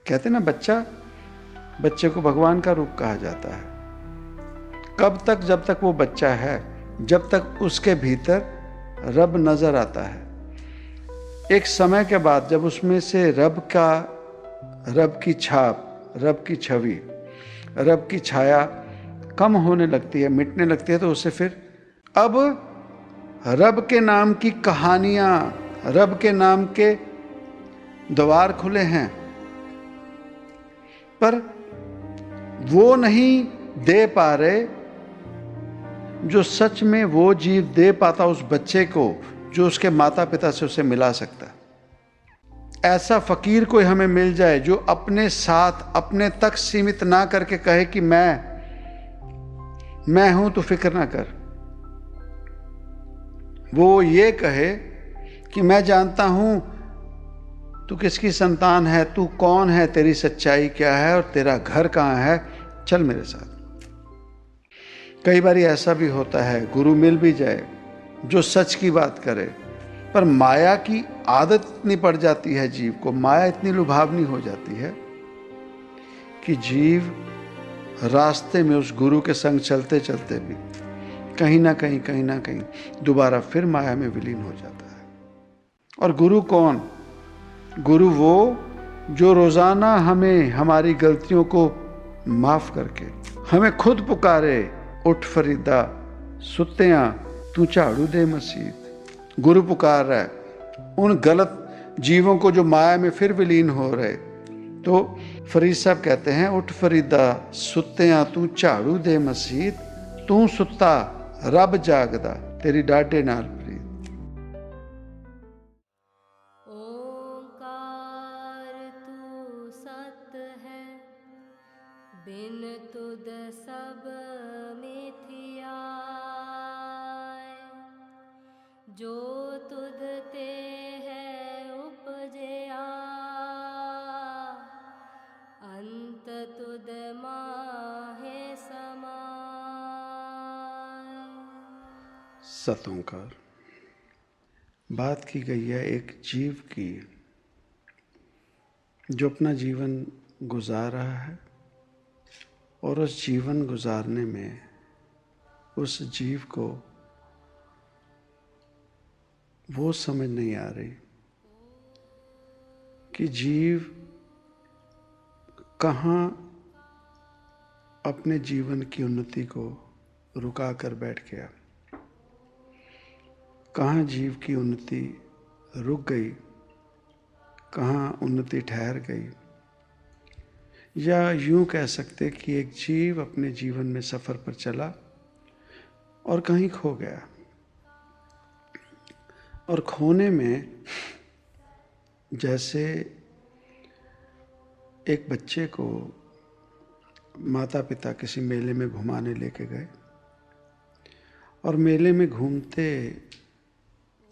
कहते ना बच्चे को भगवान का रूप कहा जाता है। कब तक? जब तक वो बच्चा है, जब तक उसके भीतर रब नजर आता है। एक समय के बाद जब उसमें से रब की छाप, रब की छवि, रब की छाया कम होने लगती है, मिटने लगती है, तो उसे फिर अब रब के नाम की कहानियां, रब के नाम के द्वार खुले हैं, पर वो नहीं दे पा रहे जो सच में वो जीव दे पाता उस बच्चे को, जो उसके माता पिता से उसे मिला सकता। ऐसा फकीर कोई हमें मिल जाए जो अपने साथ, अपने तक सीमित ना करके कहे कि मैं हूं, तो फिक्र ना कर। वो ये कहे कि मैं जानता हूं तू किसकी संतान है, तू कौन है, तेरी सच्चाई क्या है और तेरा घर कहां है, चल मेरे साथ। कई बार ऐसा भी होता है, गुरु मिल भी जाए जो सच की बात करे, पर माया की आदत इतनी पड़ जाती है जीव को, माया इतनी लुभावनी हो जाती है कि जीव रास्ते में उस गुरु के संग चलते चलते भी कहीं ना कहीं दोबारा फिर माया में विलीन हो जाता है। और गुरु कौन? गुरु वो जो रोजाना हमें हमारी गलतियों को माफ करके हमें खुद पुकारे, उठ फरीदा सुत्तियां तू झाड़ू दे मसीत। गुरु पुकार रहा है उन गलत जीवों को जो माया में फिर विलीन हो रहे। तो फरीद साहब कहते हैं, उठ फरीदा सुत्तियां तू झाड़ू दे मसीत, तू सुत्ता रब जागदा तेरी डाटे नाल प्रीत। ओंकार तू सत है, बिन तुद सब मिथिया। जो तुद ते है उपजया, अंत तुद माहे समाय। सत ओंकार। बात की गई है एक जीव की जो अपना जीवन गुजार रहा है, और उस जीवन गुजारने में उस जीव को वो समझ नहीं आ रही कि जीव कहाँ अपने जीवन की उन्नति को रुका कर बैठ गया, कहाँ जीव की उन्नति रुक गई, कहाँ उन्नति ठहर गई। या यूं कह सकते कि एक जीव अपने जीवन में सफ़र पर चला और कहीं खो गया, और खोने में जैसे एक बच्चे को माता पिता किसी मेले में घुमाने लेके गए, और मेले में घूमते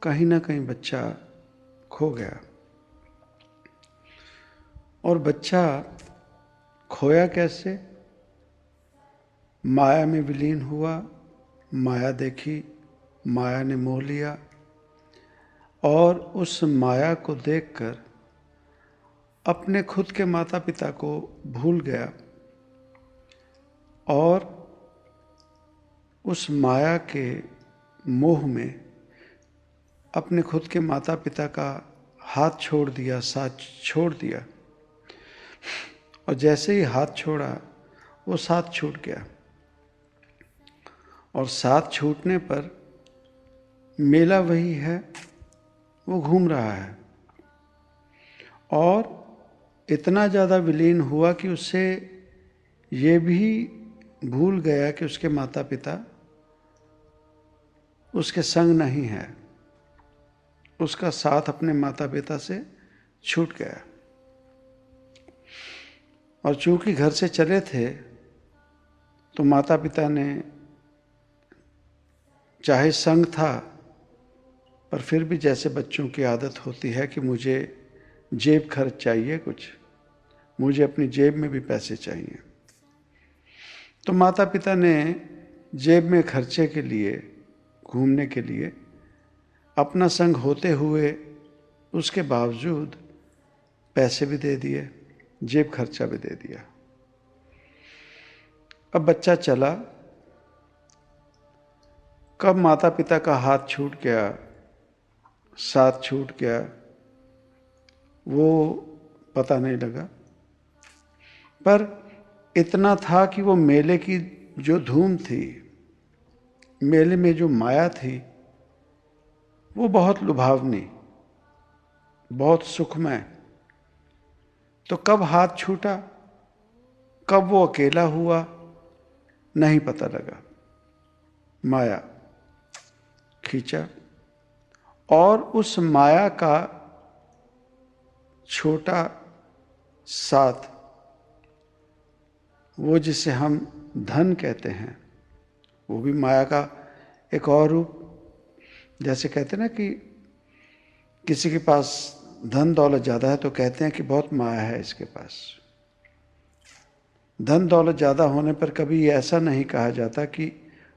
कहीं ना कहीं बच्चा खो गया, और बच्चा खोया कैसे? माया में विलीन हुआ, माया देखी, माया ने मोह लिया, और उस माया को देखकर अपने खुद के माता पिता को भूल गया, और उस माया के मोह में अपने खुद के माता पिता का हाथ छोड़ दिया, साथ छोड़ दिया। और जैसे ही हाथ छोड़ा वो साथ छूट गया, और साथ छूटने पर मेला वही है, वो घूम रहा है, और इतना ज़्यादा विलीन हुआ कि उससे ये भी भूल गया कि उसके माता पिता उसके संग नहीं है, उसका साथ अपने माता पिता से छूट गया। और चूंकि घर से चले थे तो माता पिता ने, चाहे संग था, पर फिर भी जैसे बच्चों की आदत होती है कि मुझे जेब खर्च चाहिए, कुछ मुझे अपनी जेब में भी पैसे चाहिए, तो माता पिता ने जेब में खर्चे के लिए, घूमने के लिए अपना संग होते हुए उसके बावजूद पैसे भी दे दिए, जेब खर्चा भी दे दिया। अब बच्चा चला, कब माता पिता का हाथ छूट गया, साथ छूट गया, वो पता नहीं लगा। पर इतना था कि वो मेले की जो धूम थी, मेले में जो माया थी, वो बहुत लुभावनी, बहुत सुखमय। तो कब हाथ छूटा, कब वो अकेला हुआ, नहीं पता लगा। माया खींचा, और उस माया का छोटा साथ, वो जिसे हम धन कहते हैं, वो भी माया का एक और रूप। जैसे कहते हैं ना कि किसी के पास धन दौलत ज़्यादा है तो कहते हैं कि बहुत माया है इसके पास। धन दौलत ज़्यादा होने पर कभी ऐसा नहीं कहा जाता कि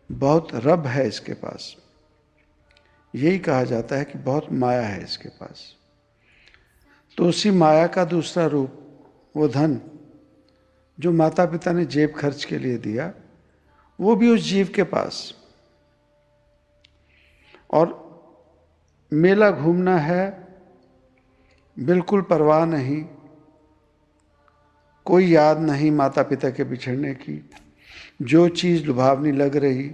बहुत रब है इसके पास, यही कहा जाता है कि बहुत माया है इसके पास। तो उसी माया का दूसरा रूप, वो धन जो माता पिता ने जेब खर्च के लिए दिया, वो भी उस जीव के पास। और मेला घूमना है, बिल्कुल परवाह नहीं, कोई याद नहीं माता पिता के बिछड़ने की। जो चीज़ लुभावनी लग रही,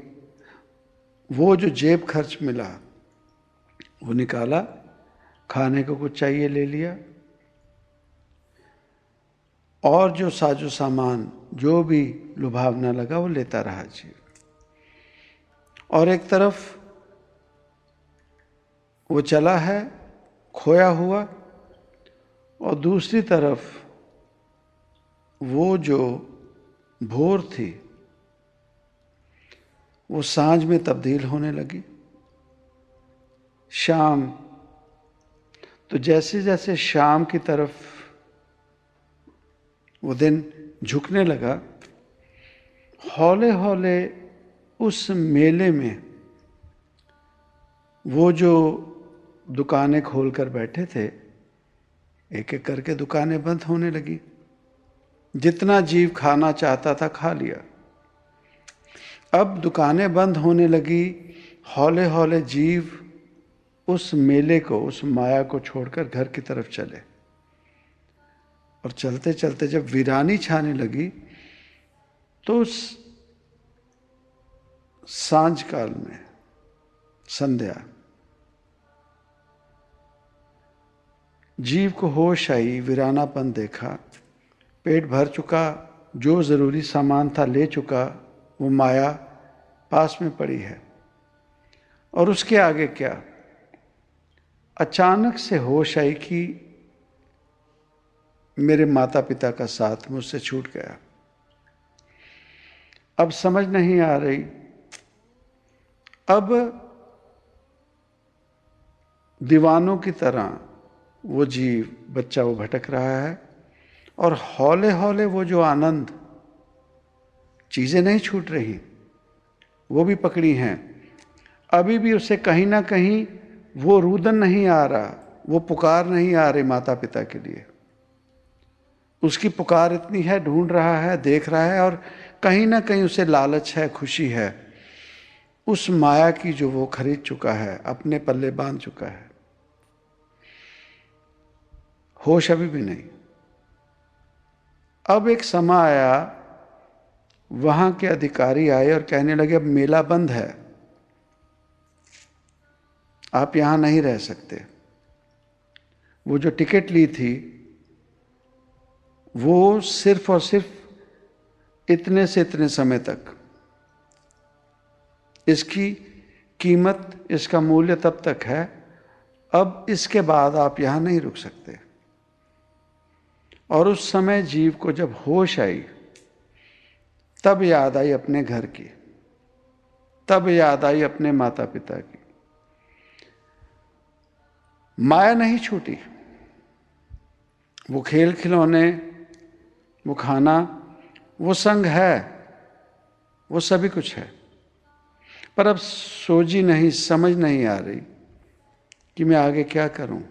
वो जो जेब खर्च मिला वो निकाला, खाने को कुछ चाहिए ले लिया, और जो साजो सामान जो भी लुभावना लगा वो लेता रहा जीव। और एक तरफ वो चला है खोया हुआ, और दूसरी तरफ वो जो भोर थी वो सांझ में तब्दील होने लगी, शाम। तो जैसे जैसे शाम की तरफ वो दिन झुकने लगा, हौले हौले उस मेले में वो जो दुकानें खोलकर बैठे थे, एक एक करके दुकानें बंद होने लगी। जितना जीव खाना चाहता था खा लिया। अब दुकानें बंद होने लगी, हौले हौले जीव उस मेले को, उस माया को छोड़कर घर की तरफ चले। और चलते चलते जब वीरानी छाने लगी, तो उस सांझ काल में, संध्या, जीव को होश आई, वीरानापन देखा, पेट भर चुका, जो जरूरी सामान था ले चुका, वो माया पास में पड़ी है। और उसके आगे क्या? अचानक से होश आई कि मेरे माता पिता का साथ मुझसे छूट गया। अब समझ नहीं आ रही। अब दीवानों की तरह वो जीव, बच्चा, वो भटक रहा है, और हौले हौले वो जो आनंद, चीजें नहीं छूट रही, वो भी पकड़ी हैं। अभी भी उसे कहीं ना कहीं वो रुदन नहीं आ रहा, वो पुकार नहीं आ रही माता पिता के लिए। उसकी पुकार इतनी है, ढूंढ रहा है, देख रहा है, और कहीं ना कहीं उसे लालच है, खुशी है उस माया की जो वो खरीद चुका है, अपने पल्ले बांध चुका है। होश अभी भी नहीं। अब एक समय आया, वहां के अधिकारी आए और कहने लगे अब मेला बंद है, आप यहां नहीं रह सकते। वो जो टिकट ली थी वो सिर्फ और सिर्फ इतने से इतने समय तक, इसकी कीमत, इसका मूल्य तब तक है, अब इसके बाद आप यहां नहीं रुक सकते। और उस समय जीव को जब होश आई, तब याद आई अपने घर की, तब याद आई अपने माता पिता की। माया नहीं छूटी। वो खेल खिलौने, वो खाना, वो संग है, वो सभी कुछ है, पर अब सोची नहीं, समझ नहीं आ रही कि मैं आगे क्या करूं,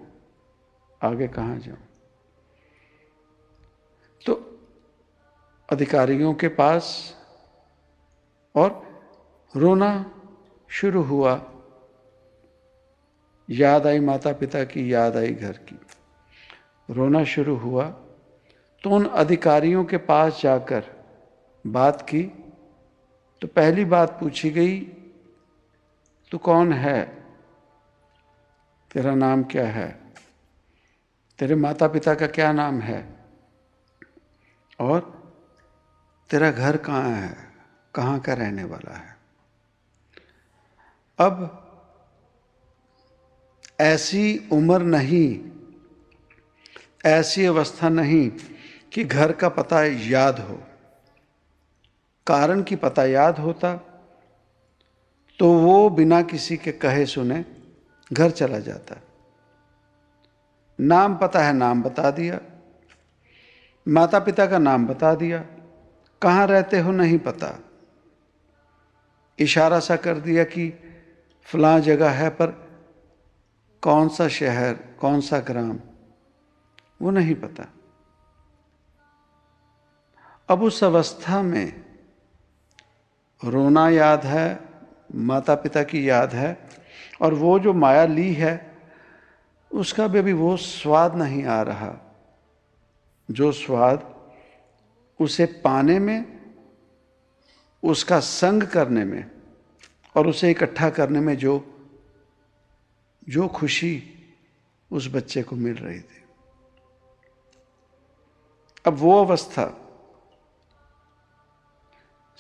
आगे कहां जाऊं। अधिकारियों के पास और रोना शुरू हुआ। याद आई माता पिता की, याद आई घर की, रोना शुरू हुआ। तो उन अधिकारियों के पास जाकर बात की तो पहली बात पूछी गई, तू कौन है, तेरा नाम क्या है, तेरे माता पिता का क्या नाम है, और तेरा घर कहाँ है, कहाँ का रहने वाला है। अब ऐसी उम्र नहीं, ऐसी अवस्था नहीं कि घर का पता याद हो। कारण की पता याद होता तो वो बिना किसी के कहे सुने घर चला जाता। नाम पता है, नाम बता दिया, माता पिता का नाम बता दिया, कहाँ रहते हो नहीं पता, इशारा सा कर दिया कि फलां जगह है, पर कौन सा शहर, कौन सा ग्राम, वो नहीं पता। अब उस अवस्था में रोना याद है, माता पिता की याद है, और वो जो माया ली है उसका भी अभी वो स्वाद नहीं आ रहा, जो स्वाद उसे पाने में, उसका संग करने में और उसे इकट्ठा करने में जो खुशी उस बच्चे को मिल रही थी। अब वो अवस्था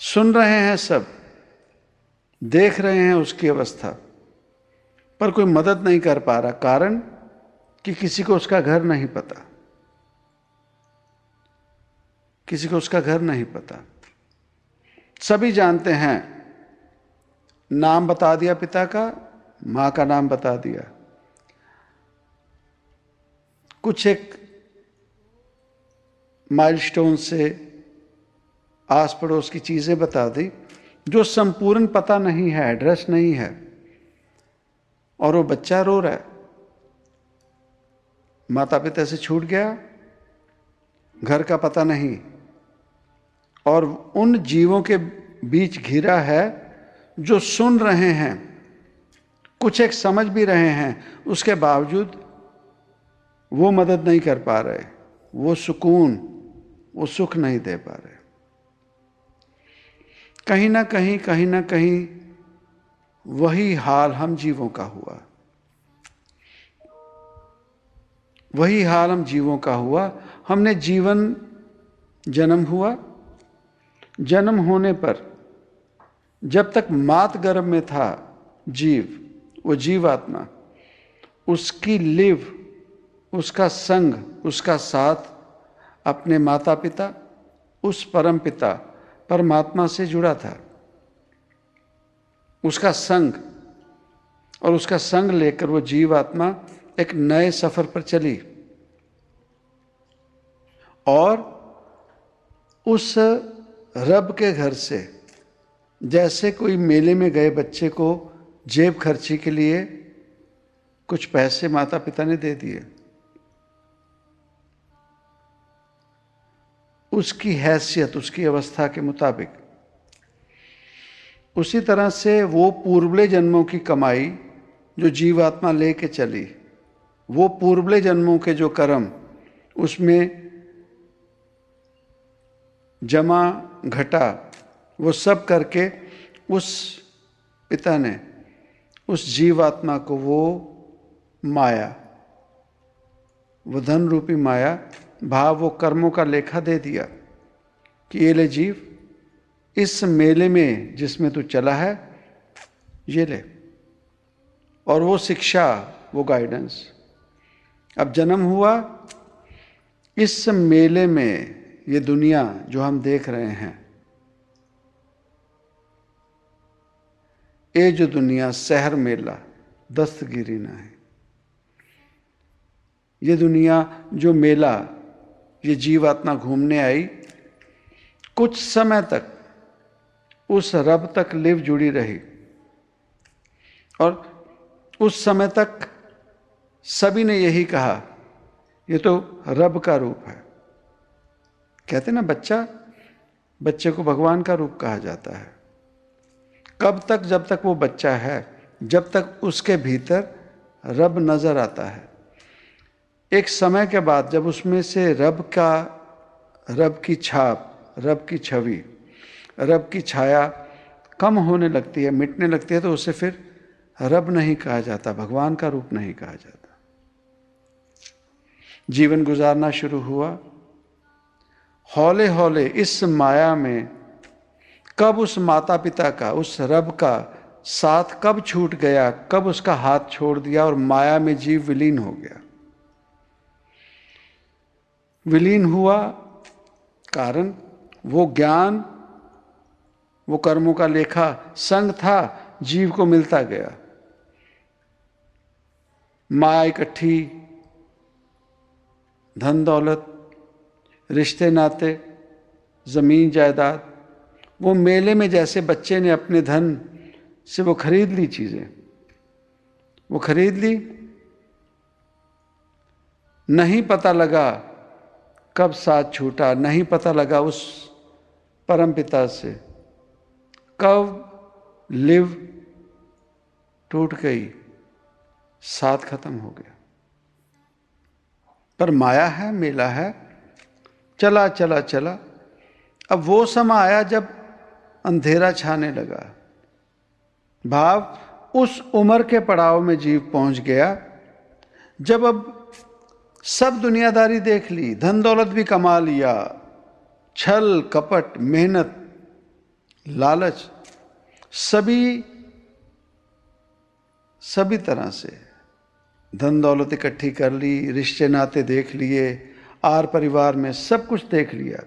सुन रहे हैं सब, देख रहे हैं उसकी अवस्था, पर कोई मदद नहीं कर पा रहा। कारण कि किसी को उसका घर नहीं पता, किसी को उसका घर नहीं पता। सभी जानते हैं, नाम बता दिया पिता का, मां का नाम बता दिया, कुछ एक माइलस्टोन से आस पड़ोस की चीजें बता दी, जो संपूर्ण पता नहीं है, एड्रेस नहीं है, और वो बच्चा रो रहा है, माता पिता से छूट गया, घर का पता नहीं, और उन जीवों के बीच घिरा है जो सुन रहे हैं, कुछ एक समझ भी रहे हैं, उसके बावजूद वो मदद नहीं कर पा रहे, वो सुकून, वो सुख नहीं दे पा रहे। कहीं ना कहीं वही हाल हम जीवों का हुआ, वही हाल हम जीवों का हुआ। हमने जीवन, जन्म हुआ, जन्म होने पर जब तक मात गर्भ में था जीव, वो जीवात्मा, उसकी लिव, उसका संग, उसका साथ अपने माता पिता, उस परम पिता परमात्मा से जुड़ा था। उसका संग, और उसका संग लेकर वो जीवात्मा एक नए सफर पर चली, और उस रब के घर से, जैसे कोई मेले में गए बच्चे को जेब खर्ची के लिए कुछ पैसे माता पिता ने दे दिए, उसकी हैसियत, उसकी अवस्था के मुताबिक, उसी तरह से वो पूर्वले जन्मों की कमाई जो जीवात्मा लेके चली, वो पूर्वले जन्मों के जो कर्म, उसमें जमा घटा, वो सब करके उस पिता ने उस जीवात्मा को वो माया, वो धन रूपी माया भाव, वो कर्मों का लेखा दे दिया कि ये ले जीव, इस मेले में जिसमें तू चला है ये ले, और वो शिक्षा, वो गाइडेंस। अब जन्म हुआ, इस मेले में ये दुनिया जो हम देख रहे हैं, ये जो दुनिया शहर मेला दस्तगिरी ना है, ये दुनिया जो मेला, ये जीवात्मा घूमने आई, कुछ समय तक उस रब तक लिव जुड़ी रही, और उस समय तक सभी ने यही कहा, ये तो रब का रूप है। कहते ना, बच्चा बच्चे को भगवान का रूप कहा जाता है। कब तक? जब तक वो बच्चा है, जब तक उसके भीतर रब नजर आता है। एक समय के बाद जब उसमें से रब की छाप, रब की छवि, रब की छाया कम होने लगती है, मिटने लगती है, तो उसे फिर रब नहीं कहा जाता, भगवान का रूप नहीं कहा जाता। जीवन गुजारना शुरू हुआ, हौले हौले इस माया में कब उस माता पिता का, उस रब का साथ कब छूट गया, कब उसका हाथ छोड़ दिया और माया में जीव विलीन हो गया। विलीन हुआ कारण वो ज्ञान, वो कर्मों का लेखा संग था, जीव को मिलता गया। माया इकट्ठी, धन दौलत, रिश्ते नाते, जमीन जायदाद, वो मेले में जैसे बच्चे ने अपने धन से वो खरीद ली चीजें, वो खरीद ली, नहीं पता लगा कब साथ छूटा, नहीं पता लगा उस परम पिता से कब लिव टूट गई, साथ खत्म हो गया। पर माया है, मेला है, चला चला चला। अब वो समय आया जब अंधेरा छाने लगा। भाव उस उम्र के पड़ाव में जीव पहुंच गया जब अब सब दुनियादारी देख ली, धन दौलत भी कमा लिया, छल कपट, मेहनत, लालच, सभी तरह से धन दौलत इकट्ठी कर ली, रिश्ते नाते देख लिए, आर परिवार में सब कुछ देख लिया।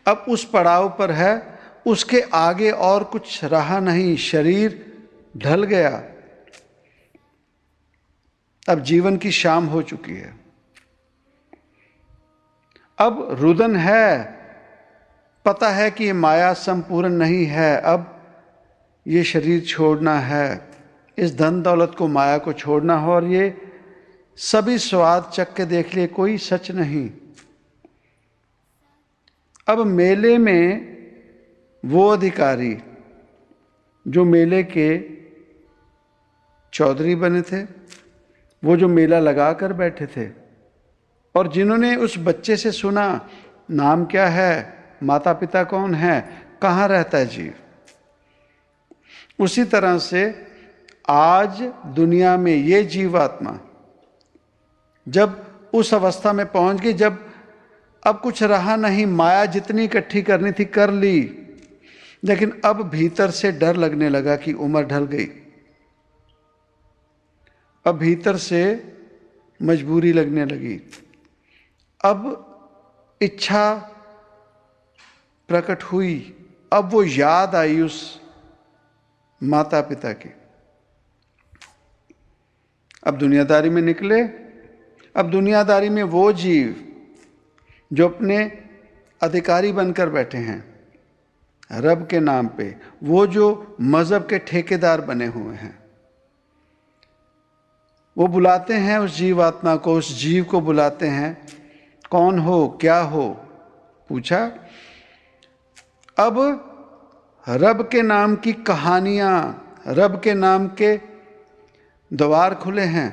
अब उस पड़ाव पर है, उसके आगे और कुछ रहा नहीं, शरीर ढल गया। अब जीवन की शाम हो चुकी है। अब रुदन है, पता है कि ये माया संपूर्ण नहीं है, अब ये शरीर छोड़ना है, इस धन दौलत को, माया को छोड़ना हो, और ये सभी स्वाद चख के देख लिए, कोई सच नहीं। अब मेले में वो अधिकारी जो मेले के चौधरी बने थे, वो जो मेला लगा कर बैठे थे, और जिन्होंने उस बच्चे से सुना नाम क्या है, माता पिता कौन है, कहाँ रहता है जीव, उसी तरह से आज दुनिया में ये जीवात्मा जब उस अवस्था में पहुंच गई, जब अब कुछ रहा नहीं, माया जितनी इकट्ठी करनी थी कर ली, लेकिन अब भीतर से डर लगने लगा कि उम्र ढल गई। अब भीतर से मजबूरी लगने लगी, अब इच्छा प्रकट हुई, अब वो याद आई उस माता पिता की। अब दुनियादारी में निकले। अब दुनियादारी में वो जीव जो अपने अधिकारी बनकर बैठे हैं रब के नाम पे, वो जो मजहब के ठेकेदार बने हुए हैं, वो बुलाते हैं उस जीवात्मा को, उस जीव को बुलाते हैं, कौन हो, क्या हो, पूछा। अब रब के नाम की कहानियां, रब के नाम के द्वार खुले हैं,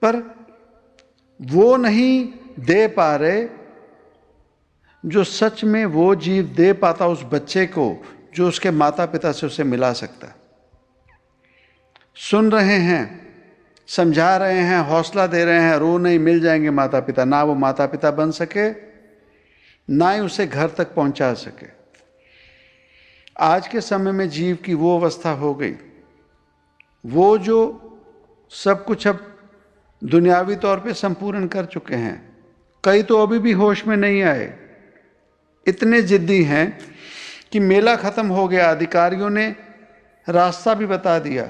पर वो नहीं दे पा रहे जो सच में वो जीव दे पाता उस बच्चे को, जो उसके माता पिता से उसे मिला सकता। सुन रहे हैं, समझा रहे हैं, हौसला दे रहे हैं, रो नहीं, मिल जाएंगे माता पिता, ना वो माता पिता बन सके, ना ही उसे घर तक पहुंचा सके। आज के समय में जीव की वो अवस्था हो गई, वो जो सब कुछ अब दुनियावी तौर पे संपूर्ण कर चुके हैं, कई तो अभी भी होश में नहीं आए, इतने जिद्दी हैं कि मेला खत्म हो गया, अधिकारियों ने रास्ता भी बता दिया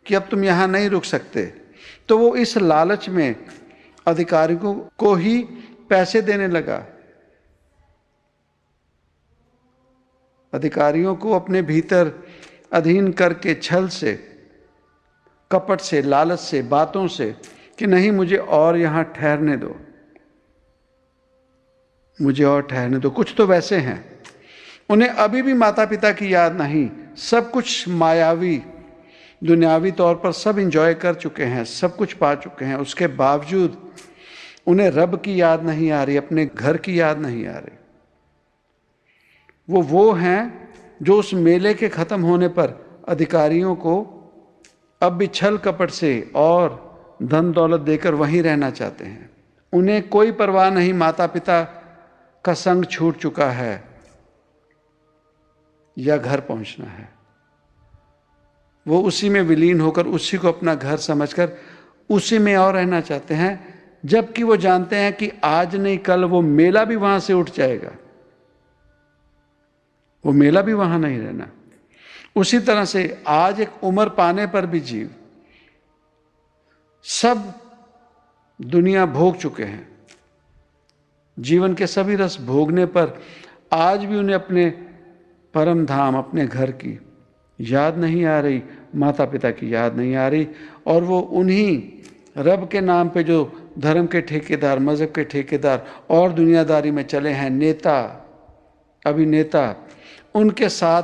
कि अब तुम यहां नहीं रुक सकते, तो वो इस लालच में अधिकारियों को ही पैसे देने लगा, अधिकारियों को अपने भीतर अधीन करके, छल से, कपट से, लालच से, बातों से, कि नहीं मुझे और यहां ठहरने दो, मुझे और ठहरने दो। कुछ तो वैसे हैं, उन्हें अभी भी माता पिता की याद नहीं, सब कुछ मायावी दुनियावी तौर पर सब एंजॉय कर चुके हैं, सब कुछ पा चुके हैं, उसके बावजूद उन्हें रब की याद नहीं आ रही, अपने घर की याद नहीं आ रही। वो हैं जो उस मेले के खत्म होने पर अधिकारियों को अब भी छल कपट से और धन दौलत देकर वहीं रहना चाहते हैं। उन्हें कोई परवाह नहीं, माता पिता का संग छूट चुका है या घर पहुंचना है। वो उसी में विलीन होकर उसी को अपना घर समझकर उसी में और रहना चाहते हैं, जबकि वो जानते हैं कि आज नहीं कल वो मेला भी वहां से उठ जाएगा, वो मेला भी वहां नहीं रहना। उसी तरह से आज एक उम्र पाने पर भी जीव सब दुनिया भोग चुके हैं, जीवन के सभी रस भोगने पर आज भी उन्हें अपने परम धाम, अपने घर की याद नहीं आ रही, माता पिता की याद नहीं आ रही। और वो उन्हीं रब के नाम पे जो धर्म के ठेकेदार, मजहब के ठेकेदार और दुनियादारी में चले हैं, नेता, अभिनेता, उनके साथ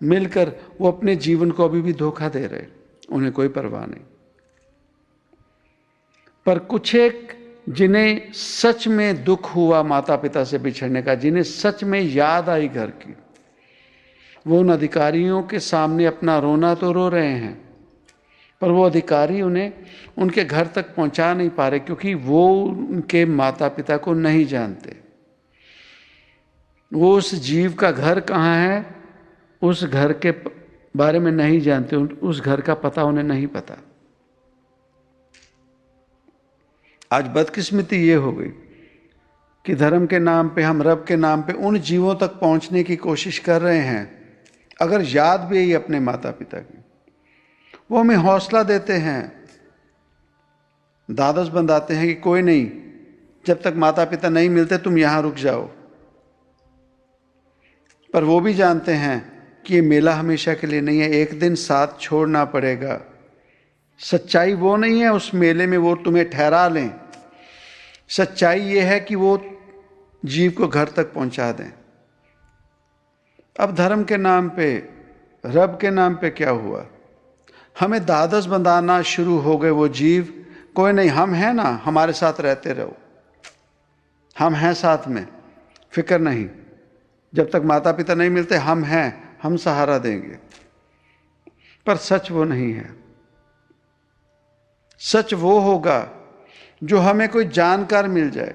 मिलकर वो अपने जीवन को अभी भी धोखा दे रहे, उन्हें कोई परवाह नहीं। पर कुछ एक जिन्हें सच में दुख हुआ माता पिता से बिछड़ने का, जिन्हें सच में याद आई घर की, वो उन अधिकारियों के सामने अपना रोना तो रो रहे हैं, पर वो अधिकारी उन्हें उनके घर तक पहुंचा नहीं पा रहे, क्योंकि वो उनके माता पिता को नहीं जानते। वो उस जीव का घर कहाँ है, उस घर के बारे में नहीं जानते, उस घर का पता उन्हें नहीं पता। आज बदकिस्मती ये हो गई कि धर्म के नाम पे, हम रब के नाम पे उन जीवों तक पहुंचने की कोशिश कर रहे हैं, अगर याद भी है अपने माता पिता की, वो हमें हौसला देते हैं, दादस बंधाते हैं कि कोई नहीं, जब तक माता पिता नहीं मिलते तुम यहां रुक जाओ। पर वो भी जानते हैं कि ये मेला हमेशा के लिए नहीं है, एक दिन साथ छोड़ना पड़ेगा। सच्चाई वो नहीं है उस मेले में वो तुम्हें ठहरा लें, सच्चाई ये है कि वो जीव को घर तक पहुंचा दें। अब धर्म के नाम पे, रब के नाम पे क्या हुआ, हमें दादस बंधाना शुरू हो गए वो जीव, कोई नहीं, हम हैं ना, हमारे साथ रहते रहो, हम हैं साथ में, फिक्र नहीं, जब तक माता पिता नहीं मिलते हम हैं, हम सहारा देंगे। पर सच वो नहीं है। सच वो होगा जो हमें कोई जानकार मिल जाए,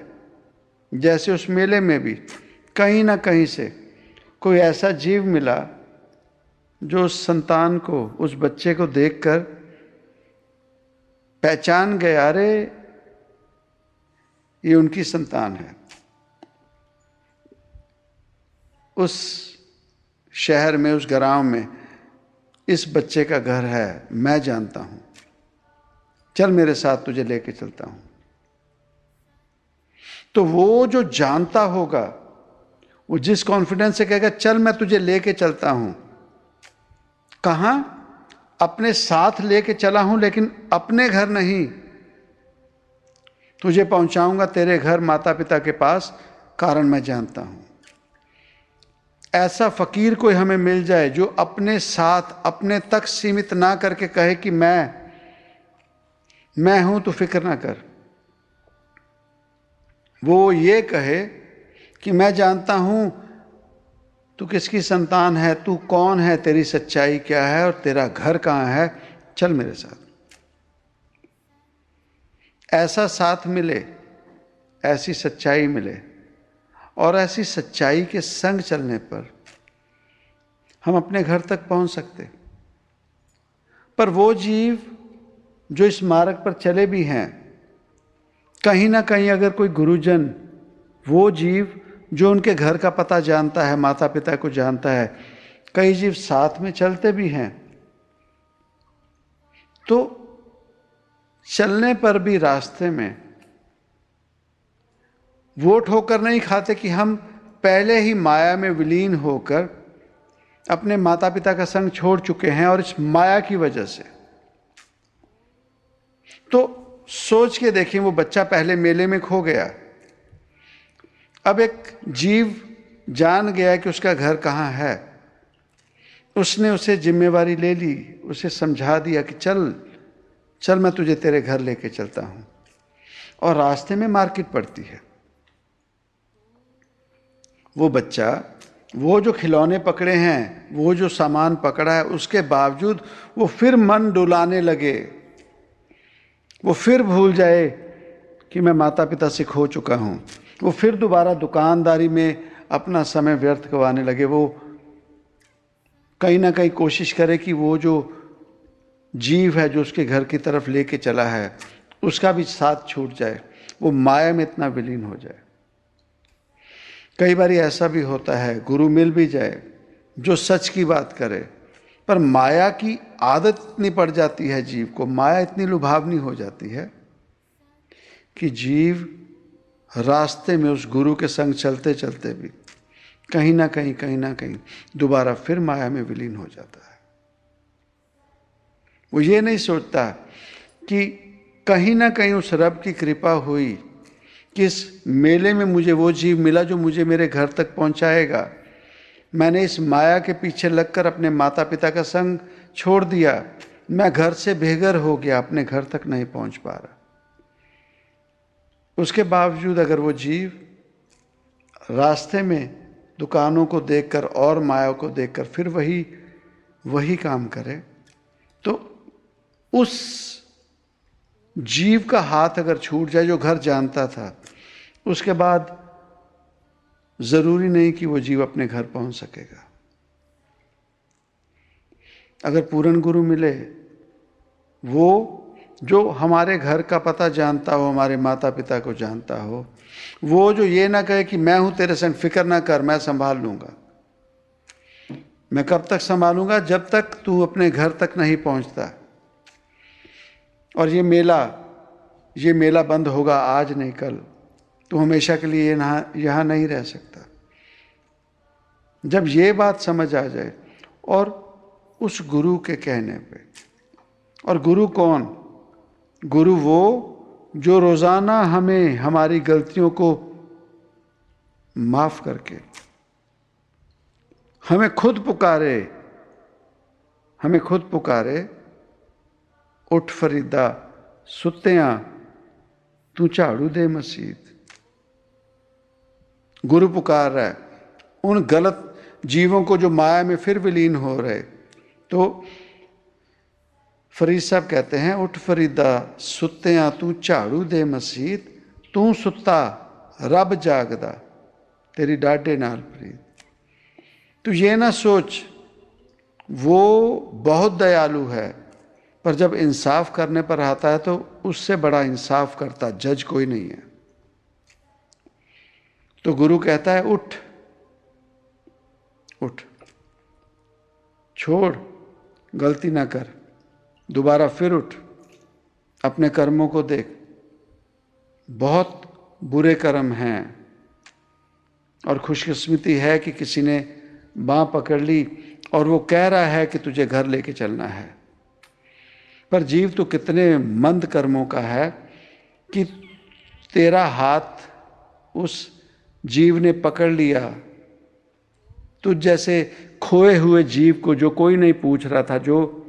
जैसे उस मेले में भी कहीं ना कहीं से कोई ऐसा जीव मिला जो उस संतान को, उस बच्चे को देखकर पहचान गया, अरे ये उनकी संतान है, उस शहर में, उस गांव में इस बच्चे का घर है, मैं जानता हूं, चल मेरे साथ तुझे लेके चलता हूं। तो वो जो जानता होगा वो जिस कॉन्फिडेंस से कहेगा चल मैं तुझे लेके चलता हूं, कहां, अपने साथ लेके चला हूं, लेकिन अपने घर नहीं, तुझे पहुंचाऊंगा तेरे घर माता पिता के पास, कारण मैं जानता हूं। ऐसा फकीर कोई हमें मिल जाए जो अपने साथ, अपने तक सीमित ना करके कहे कि मैं हूं, तू फिक्र ना कर। वो ये कहे कि मैं जानता हूं तू किसकी संतान है, तू कौन है, तेरी सच्चाई क्या है और तेरा घर कहां है, चल मेरे साथ। ऐसा साथ मिले, ऐसी सच्चाई मिले, और ऐसी सच्चाई के संग चलने पर हम अपने घर तक पहुंच सकते। पर वो जीव जो इस मार्ग पर चले भी हैं, कहीं ना कहीं अगर कोई गुरुजन, वो जीव जो उनके घर का पता जानता है, माता पिता को जानता है, कई जीव साथ में चलते भी हैं, तो चलने पर भी रास्ते में वो ठोकर नहीं खाते कि हम पहले ही माया में विलीन होकर अपने माता पिता का संग छोड़ चुके हैं, और इस माया की वजह से। तो सोच के देखिए, वो बच्चा पहले मेले में खो गया, अब एक जीव जान गया कि उसका घर कहाँ है, उसने उसे जिम्मेवारी ले ली, उसे समझा दिया कि चल चल मैं तुझे तेरे घर लेके चलता हूँ। और रास्ते में मार्केट पड़ती है। वो बच्चा वो जो खिलौने पकड़े हैं, वो जो सामान पकड़ा है, उसके बावजूद वो फिर मन डुलाने लगे, वो फिर भूल जाए कि मैं माता पिता से खो चुका हूँ। वो फिर दोबारा दुकानदारी में अपना समय व्यर्थ करवाने लगे। वो कहीं ना कहीं कोशिश करे कि वो जो जीव है जो उसके घर की तरफ लेके चला है, उसका भी साथ छूट जाए, वो माया में इतना विलीन हो जाए। कई बार ऐसा भी होता है, गुरु मिल भी जाए जो सच की बात करे, पर माया की आदत इतनी पड़ जाती है जीव को, माया इतनी लुभावनी हो जाती है कि जीव रास्ते में उस गुरु के संग चलते चलते भी कहीं ना कहीं दोबारा फिर माया में विलीन हो जाता है। वो ये नहीं सोचता कि कहीं ना कहीं उस रब की कृपा हुई कि इस मेले में मुझे वो जीव मिला जो मुझे मेरे घर तक पहुंचाएगा। मैंने इस माया के पीछे लगकर अपने माता पिता का संग छोड़ दिया, मैं घर से बेघर हो गया, अपने घर तक नहीं पहुंच पा रहा। उसके बावजूद अगर वो जीव रास्ते में दुकानों को देखकर और माया को देखकर फिर वही काम करे, तो उस जीव का हाथ अगर छूट जाए जो घर जानता था, उसके बाद जरूरी नहीं कि वो जीव अपने घर पहुंच सकेगा। अगर पूर्ण गुरु मिले, वो जो हमारे घर का पता जानता हो, हमारे माता पिता को जानता हो, वो जो ये ना कहे कि मैं हूं तेरे संग, फिक्र ना कर, मैं संभाल लूंगा। मैं कब तक संभालूंगा? जब तक तू अपने घर तक नहीं पहुंचता। और ये मेला बंद होगा आज नहीं कल, तू हमेशा के लिए यहाँ नहीं रह सकता। जब ये बात समझ आ जाए, और उस गुरु के कहने पे, और गुरु कौन? गुरु वो जो रोजाना हमें हमारी गलतियों को माफ करके हमें खुद पुकारे, उठ फरीदा सुत्तियां तू झाड़ू दे मसीत। गुरु पुकार रहा है उन गलत जीवों को जो माया में फिर विलीन हो रहे। तो फरीद साहब कहते हैं, उठ फरीदा सुत्तियां तू झाड़ू दे मसीत, तू सुत्ता रब जागदा तेरी डाढ़े नाल प्रीत। तू ये ना सोच वो बहुत दयालु है, पर जब इंसाफ करने पर आता है तो उससे बड़ा इंसाफ करता जज कोई नहीं है। तो गुरु कहता है उठ उठ, छोड़, गलती ना कर, दोबारा फिर उठ, अपने कर्मों को देख। बहुत बुरे कर्म हैं, और खुशकिस्मती है कि किसी ने बाँह पकड़ ली और वो कह रहा है कि तुझे घर लेके चलना है। पर जीव तो कितने मंद कर्मों का है कि तेरा हाथ उस जीव ने पकड़ लिया। तुझ जैसे खोए हुए जीव को जो कोई नहीं पूछ रहा था, जो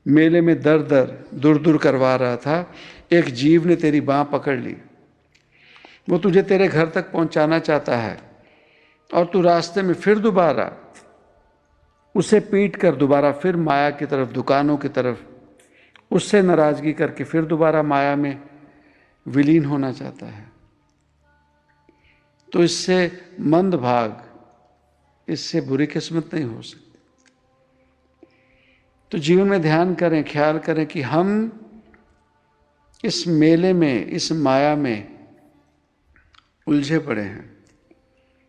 मेले में दूर दूर करवा रहा था, एक जीव ने तेरी बाँह पकड़ ली। वो तुझे तेरे घर तक पहुंचाना चाहता है, और तू रास्ते में फिर दोबारा उसे पीट कर दोबारा फिर माया की तरफ, दुकानों की तरफ, उससे नाराजगी करके फिर दोबारा माया में विलीन होना चाहता है। तो इससे मंद भाग, इससे बुरी किस्मत नहीं हो सकती। तो जीवन में ध्यान करें, ख्याल करें कि हम इस मेले में, इस माया में उलझे पड़े हैं।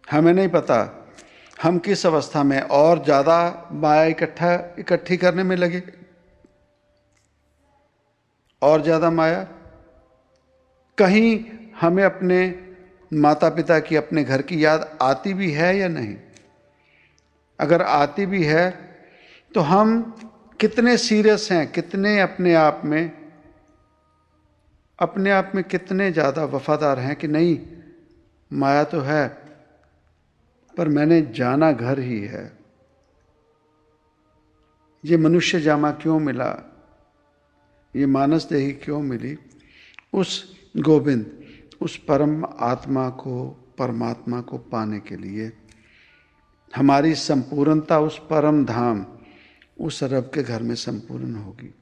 हमें नहीं पता हम किस अवस्था में और ज़्यादा माया इकट्ठी करने में लगे, और ज़्यादा माया। कहीं हमें अपने माता पिता की, अपने घर की याद आती भी है या नहीं? अगर आती भी है तो हम कितने सीरियस हैं, कितने अपने आप में कितने ज़्यादा वफादार हैं कि नहीं, माया तो है, पर मैंने जाना घर ही है। ये मनुष्य जामा क्यों मिला, ये मानस देही क्यों मिली? उस गोविंद, उस परम आत्मा को, परमात्मा को पाने के लिए। हमारी संपूर्णता उस परम धाम, उस रब के घर में संपूर्ण होगी।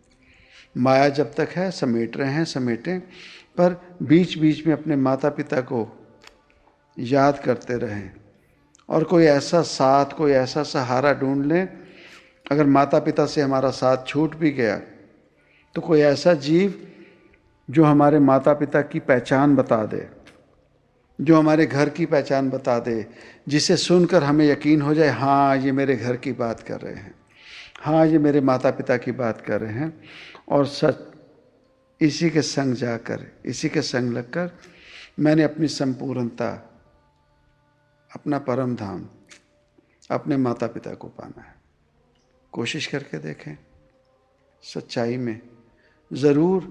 माया जब तक है समेट रहे हैं, समेटें, पर बीच बीच में अपने माता पिता को याद करते रहें और कोई ऐसा साथ, कोई ऐसा सहारा ढूंढ लें। अगर माता पिता से हमारा साथ छूट भी गया तो कोई ऐसा जीव जो हमारे माता पिता की पहचान बता दे, जो हमारे घर की पहचान बता दे, जिसे सुनकर हमें यकीन हो जाए, हाँ ये मेरे घर की बात कर रहे हैं, हाँ ये मेरे माता पिता की बात कर रहे हैं। और सच इसी के संग जाकर, इसी के संग लगकर मैंने अपनी संपूर्णता, अपना परम धाम, अपने माता पिता को पाना है। कोशिश करके देखें। सच्चाई में ज़रूर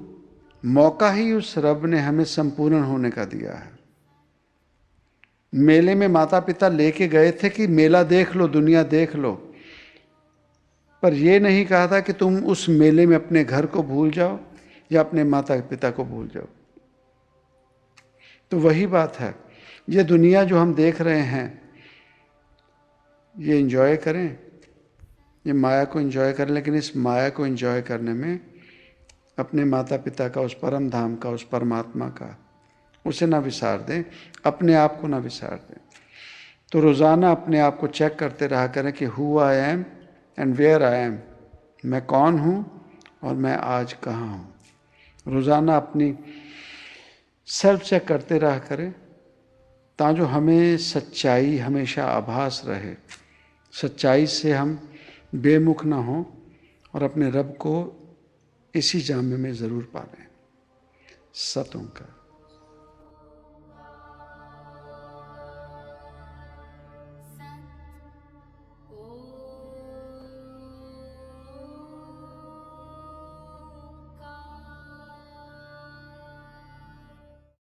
मौका ही उस रब ने हमें संपूर्ण होने का दिया है। मेले में माता पिता लेके गए थे कि मेला देख लो, दुनिया देख लो, पर यह नहीं कहा था कि तुम उस मेले में अपने घर को भूल जाओ या अपने माता पिता को भूल जाओ। तो वही बात है, ये दुनिया जो हम देख रहे हैं, ये एंजॉय करें, ये माया को एंजॉय करें, लेकिन इस माया को एंजॉय करने में अपने माता पिता का, उस परम धाम का, उस परमात्मा का, उसे ना विसार दें, अपने आप को ना विसार दें। तो रोज़ाना अपने आप को चेक करते रहा करें कि who I am and where I am, मैं कौन हूँ और मैं आज कहाँ हूँ। रोज़ाना अपनी सेल्फ चेक करते रहा करें, ताकि जो हमें सच्चाई हमेशा आभास रहे, सच्चाई से हम बेमुख ना हों और अपने रब को इसी जामे में ज़रूर पालें। सत ओंकार।